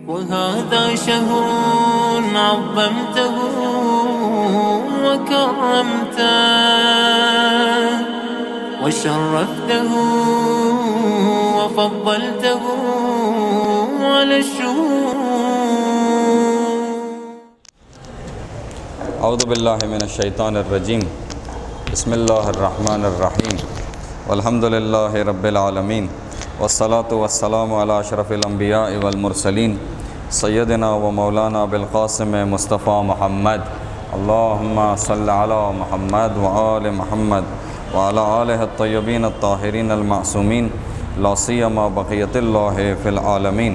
وهذا شهر عظمته وكرمته وشرفته وفضلته على الشهور. اعوذ باللہ من الشیطان الرجیم. بسم اللہ الرحمن الرحیم. والحمد للہ رب العالمین، والصلاة والسلام علی اشرف الانبیاء والمرسلین سیدنا و مولانا بالقاسم مصطفیٰ محمد. اللہم صل علی محمد وآل محمد وعلی آلہ الطیبین الطاہرین المعصومین، لا سیما بقیت اللہ فی العالمین.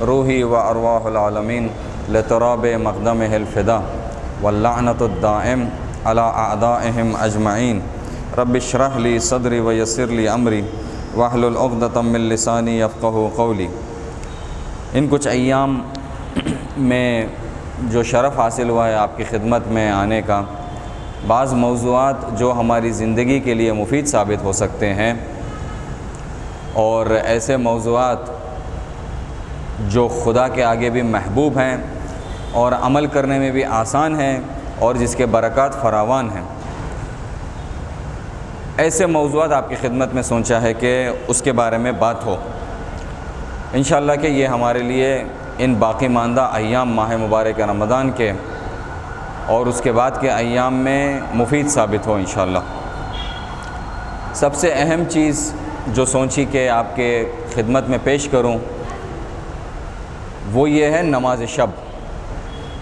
روحی و ارواح العالمین لتراب مقدمہ الفدا واللعنۃ الدائم علی اعدائہم اجمعین. رب اشرح لی صدری ویسر لی امری واحلل عقدۃ من لسانی یفقہوا قولی. ان کچھ ایام میں جو شرف حاصل ہوا ہے آپ کی خدمت میں آنے کا، بعض موضوعات جو ہماری زندگی کے لیے مفید ثابت ہو سکتے ہیں، اور ایسے موضوعات جو خدا کے آگے بھی محبوب ہیں اور عمل کرنے میں بھی آسان ہیں اور جس کے برکات فراوان ہیں، ایسے موضوعات آپ کی خدمت میں سوچا ہے کہ اس کے بارے میں بات ہو. انشاءاللہ کہ یہ ہمارے لیے ان باقی ماندہ ایام ماہ مبارک رمضان کے اور اس کے بعد کے ایام میں مفید ثابت ہو انشاءاللہ. سب سے اہم چیز جو سوچی کہ آپ کے خدمت میں پیش کروں وہ یہ ہے نماز شب،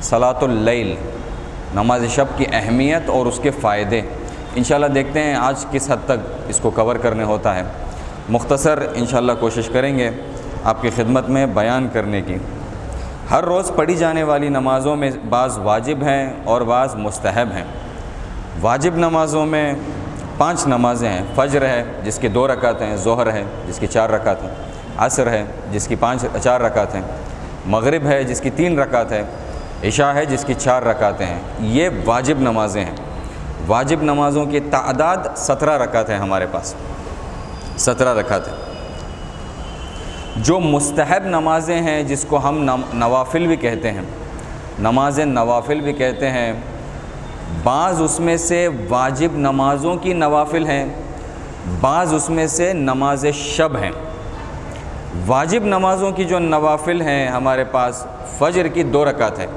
صلاۃ اللیل. نماز شب کی اہمیت اور اس کے فائدے انشاءاللہ دیکھتے ہیں آج کس حد تک اس کو کور کرنے ہوتا ہے. مختصر انشاءاللہ کوشش کریں گے آپ کی خدمت میں بیان کرنے کی. ہر روز پڑھی جانے والی نمازوں میں بعض واجب ہیں اور بعض مستحب ہیں. واجب نمازوں میں 5 نمازیں ہیں. فجر ہے جس کی 2 رکعت ہیں، ظہر ہے جس کی 4 رکعت ہیں، عصر ہے جس کی 4 رکعت ہیں، مغرب ہے جس کی 3 رکعت ہے، عشاء ہے جس کی 4 رکعتیں ہیں. یہ واجب نمازیں ہیں. واجب نمازوں کی تعداد 17 رکعت ہے ہمارے پاس، 17 رکعت ہے. جو مستحب نمازیں ہیں جس کو ہم نوافل بھی کہتے ہیں، نماز نوافل بھی کہتے ہیں، بعض اس میں سے واجب نمازوں کی نوافل ہیں، بعض اس میں سے نماز شب ہیں. واجب نمازوں کی جو نوافل ہیں ہمارے پاس فجر کی 2 رکعت ہے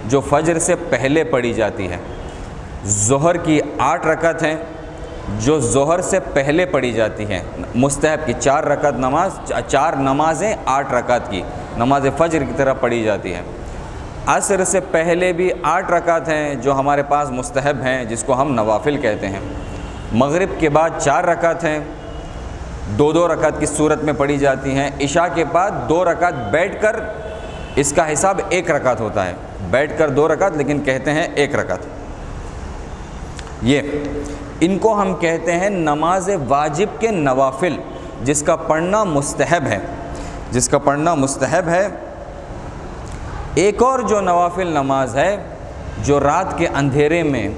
جو فجر سے پہلے پڑھی جاتی ہے. ظہر کی 8 رکعت ہیں جو ظہر سے پہلے پڑھی جاتی ہیں. مستحب کی 4 رکعت نماز، 4 نمازیں 8 رکعت کی نماز فجر کی طرح پڑھی جاتی ہیں. عصر سے پہلے بھی 8 رکعت ہیں جو ہمارے پاس مستحب ہیں جس کو ہم نوافل کہتے ہیں. مغرب کے بعد 4 رکعت ہیں، 2 رکعت کی صورت میں پڑھی جاتی ہیں. عشاء کے بعد 2 رکعت بیٹھ کر، اس کا حساب 1 رکعت ہوتا ہے، بیٹھ کر 2 رکعت لیکن کہتے ہیں 1 رکعت. یہ ان کو ہم کہتے ہیں نماز واجب کے نوافل، جس کا پڑھنا مستحب ہے، جس کا پڑھنا مستحب ہے. ایک اور جو نوافل نماز ہے جو رات کے اندھیرے میں،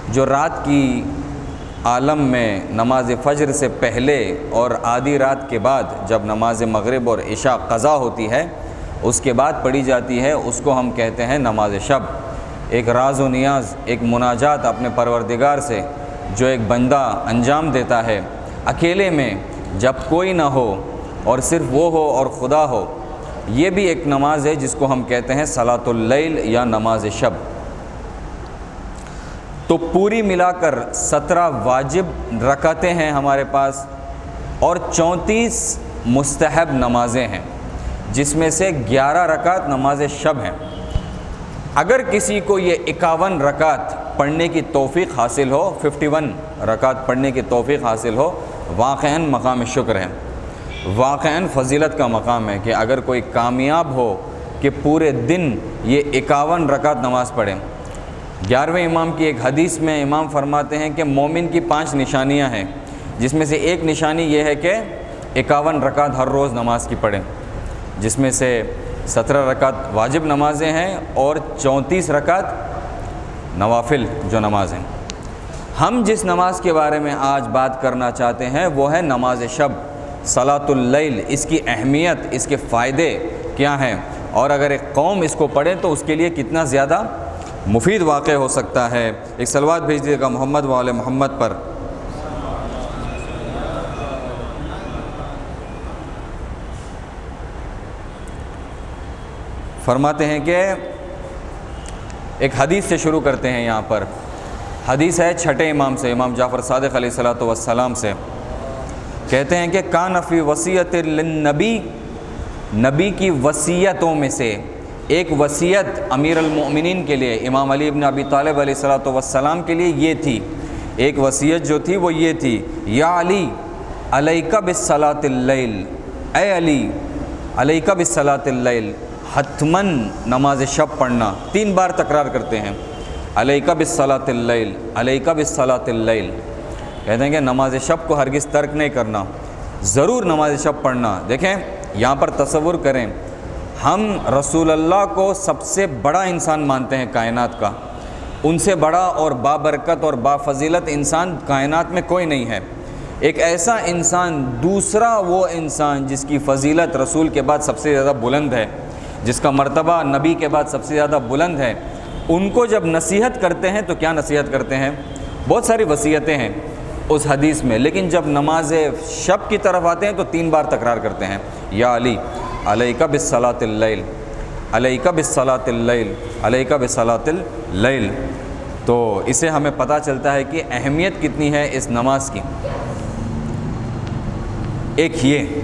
جو رات کی عالم میں نماز فجر سے پہلے اور آدھی رات کے بعد جب نماز مغرب اور عشاء قضا ہوتی ہے اس کے بعد پڑھی جاتی ہے، اس کو ہم کہتے ہیں نماز شب. ایک راز و نیاز، ایک مناجات اپنے پروردگار سے جو ایک بندہ انجام دیتا ہے اکیلے میں جب کوئی نہ ہو اور صرف وہ ہو اور خدا ہو. یہ بھی ایک نماز ہے جس کو ہم کہتے ہیں صلاۃ اللیل یا نماز شب. تو پوری ملا کر 17 واجب رکعتیں ہیں ہمارے پاس اور 34 مستحب نمازیں ہیں جس میں سے 11 رکعت نماز شب ہیں. اگر کسی کو یہ 51 رکعت پڑھنے کی توفیق حاصل ہو، 51 رکعت پڑھنے کی توفیق حاصل ہو، واقعاً مقام شکر ہے، واقعاً فضیلت کا مقام ہے کہ اگر کوئی کامیاب ہو کہ پورے دن یہ 51 رکعت نماز پڑھیں. 11ویں امام کی ایک حدیث میں امام فرماتے ہیں کہ مومن کی 5 نشانیاں ہیں جس میں سے ایک نشانی یہ ہے کہ 51 رکعت ہر روز نماز کی پڑھیں، جس میں سے 17 رکعت واجب نمازیں ہیں اور 34 رکعت نوافل جو نمازیں. ہم جس نماز کے بارے میں آج بات کرنا چاہتے ہیں وہ ہے نماز شب، صلاۃ اللیل. اس کی اہمیت، اس کے فائدے کیا ہیں؟ اور اگر ایک قوم اس کو پڑھے تو اس کے لیے کتنا زیادہ مفید واقع ہو سکتا ہے۔ ایک صلوات بھیج دیجیے گا محمد و آل محمد پر۔ فرماتے ہیں کہ ایک حدیث سے شروع کرتے ہیں یہاں پر۔ حدیث ہے چھٹے امام سے، امام جعفر صادق علیہ الصلوۃ والسلام سے۔ کہتے ہیں کہ کان فی وصیت للنبی، نبی کی وصیتوں میں سے ایک وصیت امیر المؤمنین کے لیے، امام علی ابن ابی طالب علیہ الصلوۃ والسلام کے لیے یہ تھی، ایک وصیت جو تھی وہ یہ تھی، یا علی علیک بالصلاۃ اللیل، اے علی علیک بالصلاۃ اللیل، حتماً نماز شب پڑھنا۔ 3 بار تکرار کرتے ہیں، علیک بالصلاۃ اللیل، علیک بالصلاۃ اللیل۔ کہتے ہیں کہ نماز شب کو ہرگز ترک نہیں کرنا، ضرور نماز شب پڑھنا۔ دیکھیں یہاں پر تصور کریں، ہم رسول اللہ کو سب سے بڑا انسان مانتے ہیں کائنات کا، ان سے بڑا اور بابرکت اور بافضیلت انسان کائنات میں کوئی نہیں ہے۔ ایک ایسا انسان، دوسرا وہ انسان جس کی فضیلت رسول کے بعد سب سے زیادہ بلند ہے، جس کا مرتبہ نبی کے بعد سب سے زیادہ بلند ہے، ان کو جب نصیحت کرتے ہیں تو کیا نصیحت کرتے ہیں؟ بہت ساری وصیتیں ہیں اس حدیث میں، لیکن جب نماز شب کی طرف آتے ہیں تو 3 بار تکرار کرتے ہیں، یا علی علیک بالصلاۃ اللیل، علیک بالصلاۃ اللیل، علیک بالصلاۃ اللیل۔ تو اسے ہمیں پتہ چلتا ہے کہ اہمیت کتنی ہے اس نماز کی۔ ایک یہ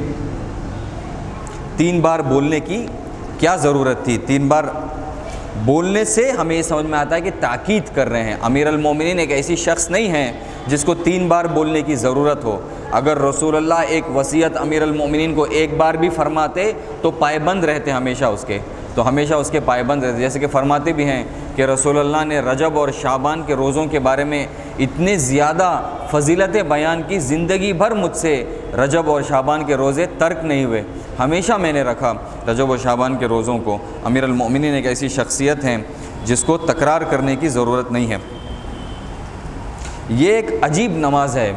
3 بار بولنے کی کیا ضرورت تھی؟ 3 بار بولنے سے ہمیں یہ سمجھ میں آتا ہے کہ تاکید کر رہے ہیں۔ امیر المومنین ایک ایسی شخص نہیں ہے جس کو 3 بار بولنے کی ضرورت ہو۔ اگر رسول اللہ ایک وصیت امیر المومنین کو 1 بار بھی فرماتے تو پائبند رہتے ہمیشہ اس کے، تو ہمیشہ اس کے پائبند رہتے۔ جیسے کہ فرماتے بھی ہیں کہ رسول اللہ نے رجب اور شعبان کے روزوں کے بارے میں اتنے زیادہ فضیلتیں بیان کی، زندگی بھر مجھ سے رجب اور شعبان کے روزے ترک نہیں ہوئے، ہمیشہ میں نے رکھا رجب و شعبان کے روزوں کو۔ امیر المؤمنین ایک ایسی شخصیت ہیں جس کو تکرار کرنے کی ضرورت نہیں ہے۔ یہ ایک عجیب نماز ہے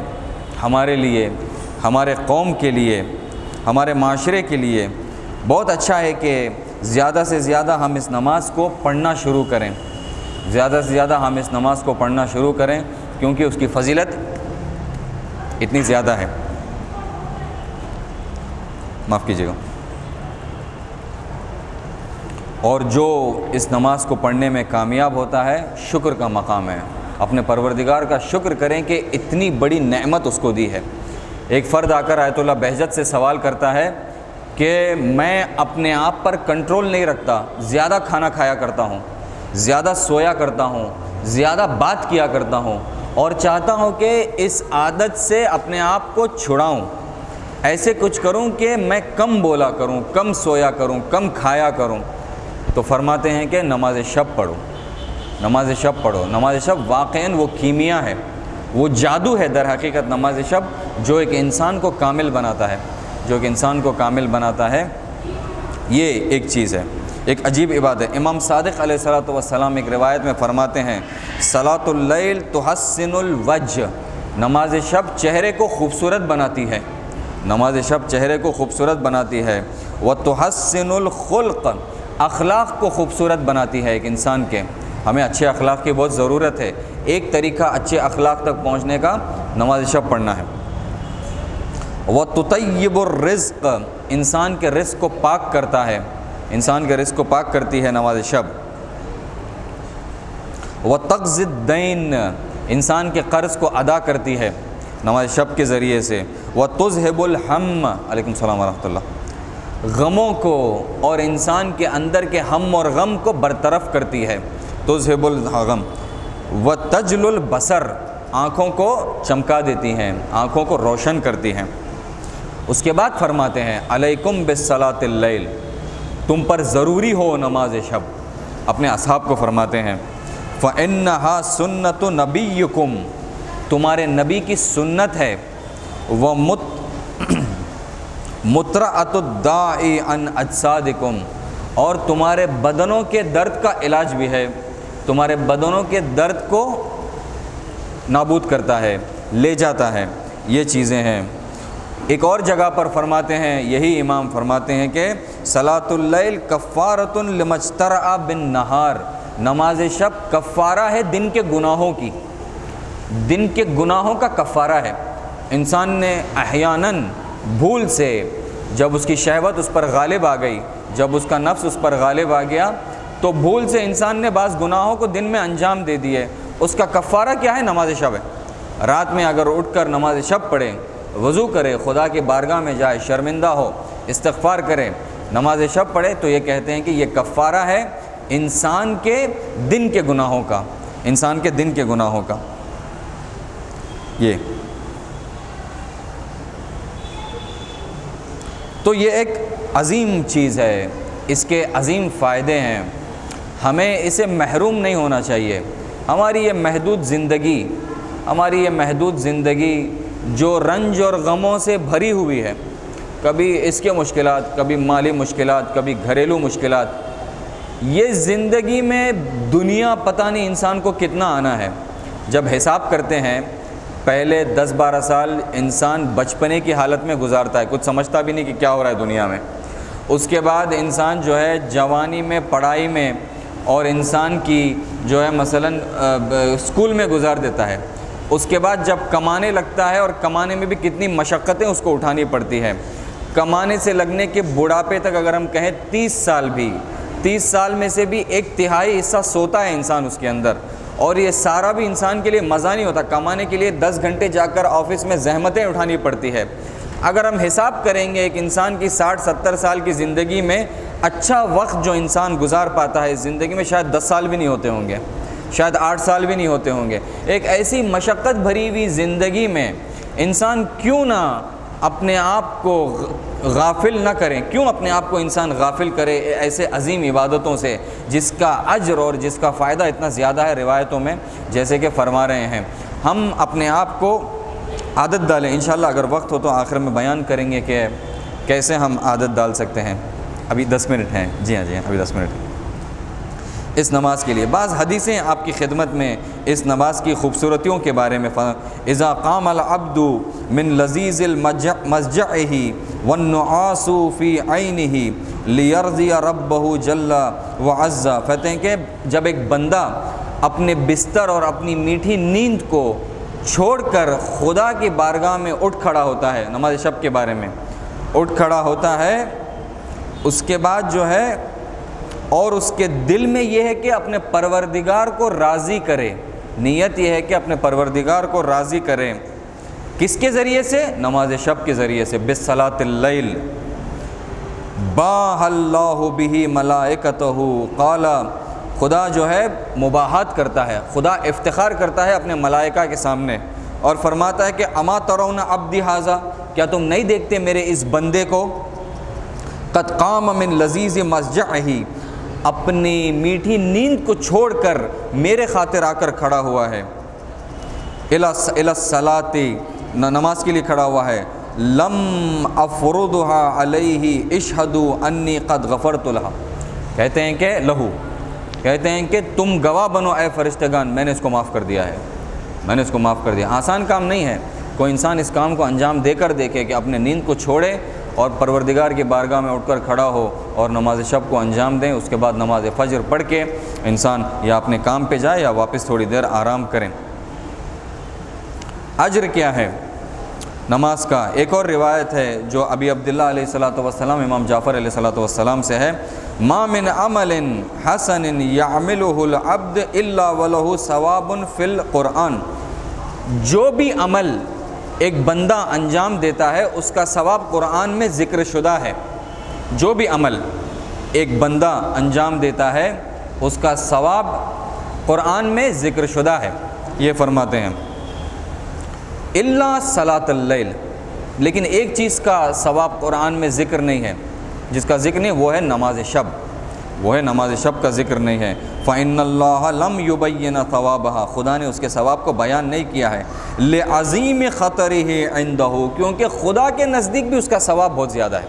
ہمارے لیے، ہمارے قوم کے لیے، ہمارے معاشرے کے لیے۔ بہت اچھا ہے کہ زیادہ سے زیادہ ہم اس نماز کو پڑھنا شروع کریں، زیادہ سے زیادہ ہم اس نماز کو پڑھنا شروع کریں، کیونکہ اس کی فضیلت اتنی زیادہ ہے۔ معاف کیجیے گا۔ اور جو اس نماز کو پڑھنے میں کامیاب ہوتا ہے، شکر کا مقام ہے، اپنے پروردگار کا شکر کریں کہ اتنی بڑی نعمت اس کو دی ہے۔ ایک فرد آ کر آیت اللہ بہجت سے سوال کرتا ہے کہ میں اپنے آپ پر کنٹرول نہیں رکھتا، زیادہ کھانا کھایا کرتا ہوں، زیادہ سویا کرتا ہوں، زیادہ بات کیا کرتا ہوں، اور چاہتا ہوں کہ اس عادت سے اپنے آپ کو چھڑاؤں، ایسے کچھ کروں کہ میں کم بولا کروں، کم سویا کروں، کم کھایا کروں۔ تو فرماتے ہیں کہ نماز شب پڑھو، نماز شب پڑھو۔ نماز شب واقعاً وہ کیمیا ہے، وہ جادو ہے در حقیقت نماز شب، جو ایک انسان کو کامل بناتا ہے، جو ایک انسان کو کامل بناتا ہے۔ یہ ایک چیز ہے، ایک عجیب عبادت ہے۔ امام صادق علیہ الصلوۃ والسلام ایک روایت میں فرماتے ہیں، صلاۃ اللیل تحسن الوجہ، نماز شب چہرے کو خوبصورت بناتی ہے، نماز شب چہرے کو خوبصورت بناتی ہے۔ وتحسن الخلق، اخلاق کو خوبصورت بناتی ہے ایک انسان کے۔ ہمیں اچھے اخلاق کی بہت ضرورت ہے۔ ایک طریقہ اچھے اخلاق تک پہنچنے کا نماز شب پڑھنا ہے۔ وتطیب الرزق، انسان کے رزق کو پاک کرتا ہے، انسان کے رزق کو پاک کرتی ہے نماز شب۔ وتقضی الدین، انسان کے قرض کو ادا کرتی ہے نماز شب کے ذریعے سے۔ وتذہب الہم، علیکم السلام ورحمۃ اللہ، غموں کو اور انسان کے اندر کے ہم اور غم کو برطرف کرتی ہے، تذہب الغم۔ وتجل البصر، آنکھوں کو چمکا دیتی ہیں، آنکھوں کو روشن کرتی ہیں۔ اس کے بعد فرماتے ہیں علیکم بالصلاۃ اللیل، تم پر ضروری ہو نماز شب۔ اپنے اصحاب کو فرماتے ہیں فإنہا سنت نبیکم، تمہارے نبی کی سنت ہے۔ مطرأۃ الداعی عن اجسادکم، اور تمہارے بدنوں کے درد کا علاج بھی ہے، تمہارے بدنوں کے درد کو نابود کرتا ہے، لے جاتا ہے، یہ چیزیں ہیں۔ ایک اور جگہ پر فرماتے ہیں، یہی امام فرماتے ہیں کہ صلاۃ اللیل کفارۃ لما اجترأ بالنہار، نماز شب کفارہ ہے دن کے گناہوں کی، دن کے گناہوں کا کفارہ ہے۔ انسان نے احیاناً بھول سے جب اس کی شہوت اس پر غالب آ گئی، جب اس کا نفس اس پر غالب آ گیا، تو بھول سے انسان نے بعض گناہوں کو دن میں انجام دے دیے، اس کا کفارہ کیا ہے؟ نماز شب ہے۔ رات میں اگر اٹھ کر نماز شب پڑھے، وضو کرے، خدا کی بارگاہ میں جائے، شرمندہ ہو، استغفار کرے، نماز شب پڑھے، تو یہ کہتے ہیں کہ یہ کفارہ ہے انسان کے دن کے گناہوں کا، انسان کے دن کے گناہوں کا۔ یہ تو یہ ایک عظیم چیز ہے، اس کے عظیم فائدے ہیں، ہمیں اسے محروم نہیں ہونا چاہیے۔ ہماری یہ محدود زندگی جو رنج اور غموں سے بھری ہوئی ہے، کبھی اس کے مشکلات، کبھی مالی مشکلات، کبھی گھریلو مشکلات، یہ زندگی میں دنیا پتہ نہیں انسان کو کتنا آنا ہے۔ جب حساب کرتے ہیں، پہلے 10-12 سال انسان بچپنے کی حالت میں گزارتا ہے، کچھ سمجھتا بھی نہیں کہ کیا ہو رہا ہے دنیا میں۔ اس کے بعد انسان جو ہے جوانی میں، پڑھائی میں، اور انسان کی جو ہے مثلاً اسکول میں گزار دیتا ہے۔ اس کے بعد جب کمانے لگتا ہے، اور کمانے میں بھی کتنی مشقتیں اس کو اٹھانی پڑتی ہے، کمانے سے لگنے کے بڑھاپے تک اگر ہم کہیں 30 سال میں سے بھی 1/3 حصہ سوتا ہے انسان اس کے اندر، اور یہ سارا بھی انسان کے لیے مزہ نہیں ہوتا، کمانے کے لیے 10 گھنٹے جا کر آفس میں زحمتیں اٹھانی پڑتی ہے۔ اگر ہم حساب کریں گے ایک انسان کی 60-70 سال کی زندگی میں اچھا وقت جو انسان گزار پاتا ہے اس زندگی میں، شاید 10 سال بھی نہیں ہوتے ہوں گے، شاید 8 سال بھی نہیں ہوتے ہوں گے۔ ایک ایسی مشقت بھری ہوئی زندگی میں انسان کیوں نہ اپنے آپ کو غافل نہ کریں، کیوں اپنے آپ کو انسان غافل کرے ایسے عظیم عبادتوں سے جس کا اجر اور جس کا فائدہ اتنا زیادہ ہے روایتوں میں جیسے کہ فرما رہے ہیں۔ ہم اپنے آپ کو عادت ڈالیں، انشاءاللہ اگر وقت ہو تو آخر میں بیان کریں گے کہ کیسے ہم عادت ڈال سکتے ہیں۔ ابھی 10 منٹ ہیں، جی ہاں ابھی 10 منٹ اس نماز کے لیے۔ بعض حدیثیں آپ کی خدمت میں اس نماز کی خوبصورتیوں کے بارے میں۔ اذا قام العبد من لذیذ المضجعه والنعاس في عینه لیرضی ربه جل وعز، کہتے ہیں کہ جب ایک بندہ اپنے بستر اور اپنی میٹھی نیند کو چھوڑ کر خدا کی بارگاہ میں اٹھ کھڑا ہوتا ہے، نماز شب کے بارے میں اٹھ کھڑا ہوتا ہے، اس کے بعد جو ہے اور اس کے دل میں یہ ہے کہ اپنے پروردگار کو راضی کرے، نیت یہ ہے کہ اپنے پروردگار کو راضی کرے، کس کے ذریعے سے؟ نماز شب کے ذریعے سے۔ بصلاۃ اللیل باہ اللہ بہ ملائکتہ، قال، خدا جو ہے مباحات کرتا ہے، خدا افتخار کرتا ہے اپنے ملائکہ کے سامنے اور فرماتا ہے کہ اما ترون عبدی ھذا، کیا تم نہیں دیکھتے میرے اس بندے کو؟ قد قام من لذیذ مضجعہ، اپنی میٹھی نیند کو چھوڑ کر میرے خاطر آ کر کھڑا ہوا ہے، الی الصلاۃ، نماز کے لیے کھڑا ہوا ہے، لم افرضها علیہ اشہدوا انی قد غفرت لہا، کہتے ہیں کہ لہو، کہتے ہیں کہ تم گواہ بنو اے فرشتگان، میں نے اس کو معاف کر دیا ہے، میں نے اس کو معاف کر دیا۔ آسان کام نہیں ہے، کوئی انسان اس کام کو انجام دے کر دیکھے کہ اپنے نیند کو چھوڑے اور پروردگار کی بارگاہ میں اٹھ کر کھڑا ہو اور نماز شب کو انجام دیں، اس کے بعد نماز فجر پڑھ کے انسان یا اپنے کام پہ جائے یا واپس تھوڑی دیر آرام کریں۔ اجر کیا ہے نماز کا؟ ایک اور روایت ہے جو ابی عبداللہ علیہ الصلوۃ والسلام، امام جعفر علیہ الصلوۃ والسلام سے ہے، ما من عمل حسن یعملہ العبد الا ولہ ثواب فی القرآن، جو بھی عمل ایک بندہ انجام دیتا ہے اس کا ثواب قرآن میں ذکر شدہ ہے، جو بھی عمل ایک بندہ انجام دیتا ہے اس کا ثواب قرآن میں ذکر شدہ ہے، یہ فرماتے ہیں۔ الا صلاۃ اللیل، لیکن ایک چیز کا ثواب قرآن میں ذکر نہیں ہے، جس کا ذکر نہیں وہ ہے نماز شب، وہ ہے نماز شب کا ذکر نہیں ہے۔ فإن اللہ لم یبین ثوابها، خدا نے اس کے ثواب کو بیان نہیں کیا ہے، لعظیم خطرہ عندہ، کیونکہ خدا کے نزدیک بھی اس کا ثواب بہت زیادہ ہے،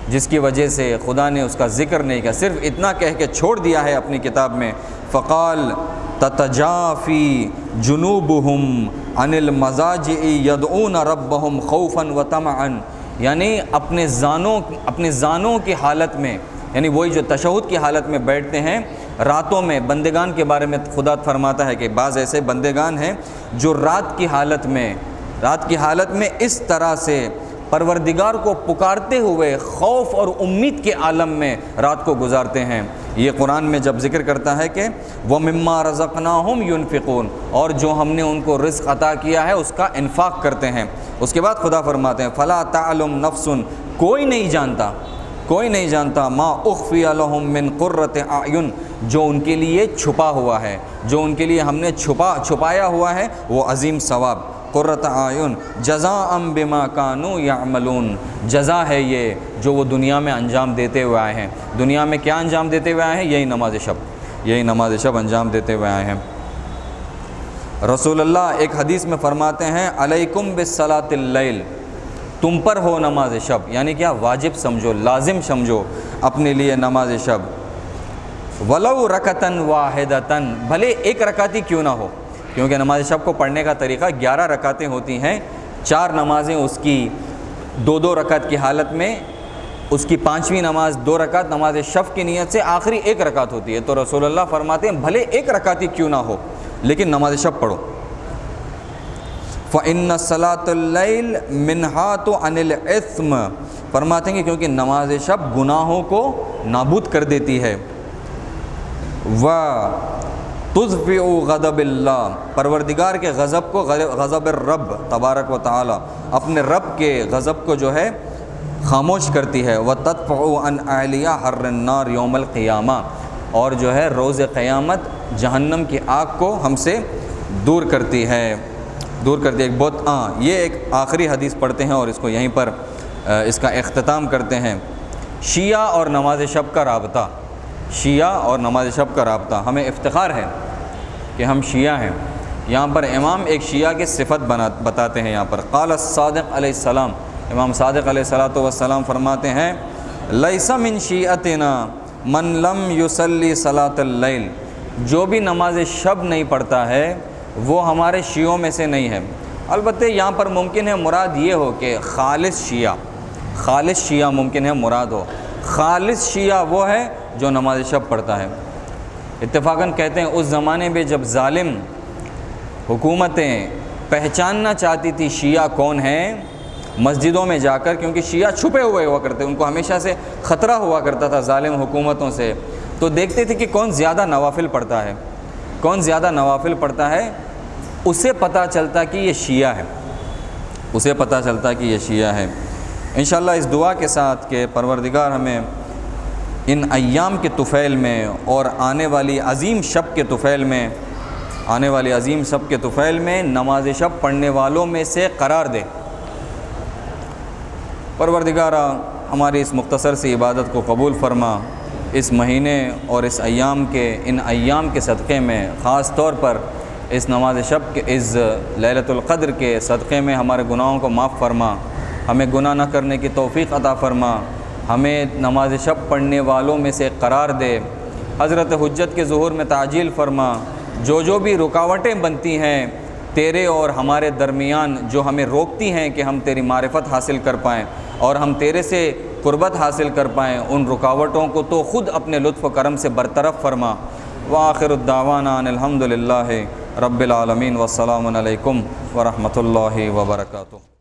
جس کی وجہ سے خدا نے اس کا ذکر نہیں کیا، صرف اتنا کہہ کے چھوڑ دیا ہے اپنی کتاب میں۔ فقال تتجافی جنوبہم عن المضاجع یدعون ربہم خوفا وطمعا، یعنی اپنے زانوں کی حالت میں، یعنی وہی جو تشہد کی حالت میں بیٹھتے ہیں راتوں میں. بندگان کے بارے میں خدا فرماتا ہے کہ بعض ایسے بندگان ہیں جو رات کی حالت میں اس طرح سے پروردگار کو پکارتے ہوئے خوف اور امید کے عالم میں رات کو گزارتے ہیں. یہ قرآن میں جب ذکر کرتا ہے کہ وَمِمَّا رَزَقْنَاهُمْ يُنْفِقُونَ، اور جو ہم نے ان کو رزق عطا کیا ہے اس کا انفاق کرتے ہیں. اس کے بعد خدا فرماتے ہیں فَلَا تَعْلُمْ نَفْسٌ، کوئی نہیں جانتا مَا أُخْفِيَ لَهُم مِّن قُرَّةِ أَعْيُن، جو ان کے لیے چھپا ہوا ہے، جو ان کے لیے ہم نے چھپایا ہوا ہے وہ عظیم ثواب. قرۃ اعین جزاء بما كانوا يعملون، جزا ہے یہ جو وہ دنیا میں انجام دیتے ہوئے آئے ہیں. دنیا میں کیا انجام دیتے ہوئے آئے ہیں؟ یہی نماز شب انجام دیتے ہوئے آئے ہیں. رسول اللہ ایک حدیث میں فرماتے ہیں علیکم بالصلاۃ اللیل، تم پر ہو نماز شب، یعنی کیا واجب سمجھو، لازم سمجھو اپنے لیے نماز شب. ولو رکعتن واحدتن، بھلے ایک رکعت ہی کیوں نہ ہو، کیونکہ نماز شب کو پڑھنے کا طریقہ 11 رکعتیں ہوتی ہیں. 4 نمازیں اس کی 2 رکعت کی حالت میں، اس کی 5ویں نماز 2 رکعت نماز شب کی نیت سے، آخری 1 رکعت ہوتی ہے. تو رسول اللہ فرماتے ہیں بھلے 1 رکعت ہی کیوں نہ ہو لیکن نماز شب پڑھو. فَإِنَّ صَلَاةَ اللَّيْلِ مِنْهَاتُ عَنِ الْإِثْمِ، فرماتے ہیں کہ کیونکہ نماز شب گناہوں کو نابود کر دیتی ہے. تُطْفِئُ غضب اللہ، پروردگار کے غضب کو، غضب الرب تبارک و تعالی، اپنے رب کے غضب کو جو ہے خاموش کرتی ہے. وَتَدْفَعُ عَنْ أَهْلِهَا حَرَّ النَّارِ يَوْمَ الْقِيَامَةِ، اور جو ہے روز قیامت جہنم کی آگ کو ہم سے دور کرتی ہے. ایک بہت یہ ایک آخری حدیث پڑھتے ہیں اور اس کو یہیں پر اس کا اختتام کرتے ہیں. شیعہ اور نماز شب کا رابطہ، ہمیں افتخار ہے کہ ہم شیعہ ہیں. یہاں پر امام ایک شیعہ کی صفت بتاتے ہیں. یہاں پر قال الصادق علیہ السلام، امام صادق علیہ السلام فرماتے ہیں لیس من شیعتنا من لم یصلی صلاۃ اللیل، جو بھی نماز شب نہیں پڑھتا ہے وہ ہمارے شیعوں میں سے نہیں ہے. البتہ یہاں پر ممکن ہے مراد یہ ہو کہ خالص شیعہ ممکن ہے مراد ہو. خالص شیعہ وہ ہے جو نماز شب پڑھتا ہے. اتفاقاً کہتے ہیں اس زمانے میں جب ظالم حکومتیں پہچاننا چاہتی تھی شیعہ کون ہیں مسجدوں میں جا کر، کیونکہ شیعہ چھپے ہوئے ہوا کرتے، ان کو ہمیشہ سے خطرہ ہوا کرتا تھا ظالم حکومتوں سے، تو دیکھتے تھے کہ کون زیادہ نوافل پڑھتا ہے، اسے پتہ چلتا کہ یہ شیعہ ہے. انشاءاللہ اس دعا کے ساتھ کہ پروردگار ہمیں ان ایام کے طفیل میں اور آنے والی عظیم شب کے طفیل میں نماز شب پڑھنے والوں میں سے قرار دے. پروردگارہ ہماری اس مختصر سی عبادت کو قبول فرما. اس مہینے اور ان ایام کے صدقے میں، خاص طور پر اس نماز شب کے، اس لیلۃ القدر کے صدقے میں ہمارے گناہوں کو معاف فرما، ہمیں گناہ نہ کرنے کی توفیق عطا فرما، ہمیں نماز شب پڑھنے والوں میں سے قرار دے. حضرت حجت کے ظہور میں تعجیل فرما. جو بھی رکاوٹیں بنتی ہیں تیرے اور ہمارے درمیان، جو ہمیں روکتی ہیں کہ ہم تیری معرفت حاصل کر پائیں اور ہم تیرے سے قربت حاصل کر پائیں، ان رکاوٹوں کو تو خود اپنے لطف و کرم سے برطرف فرما. وآخر الدعوانا ان الحمد للہ رب العالمین والسلام علیکم ورحمۃ اللہ وبرکاتہ.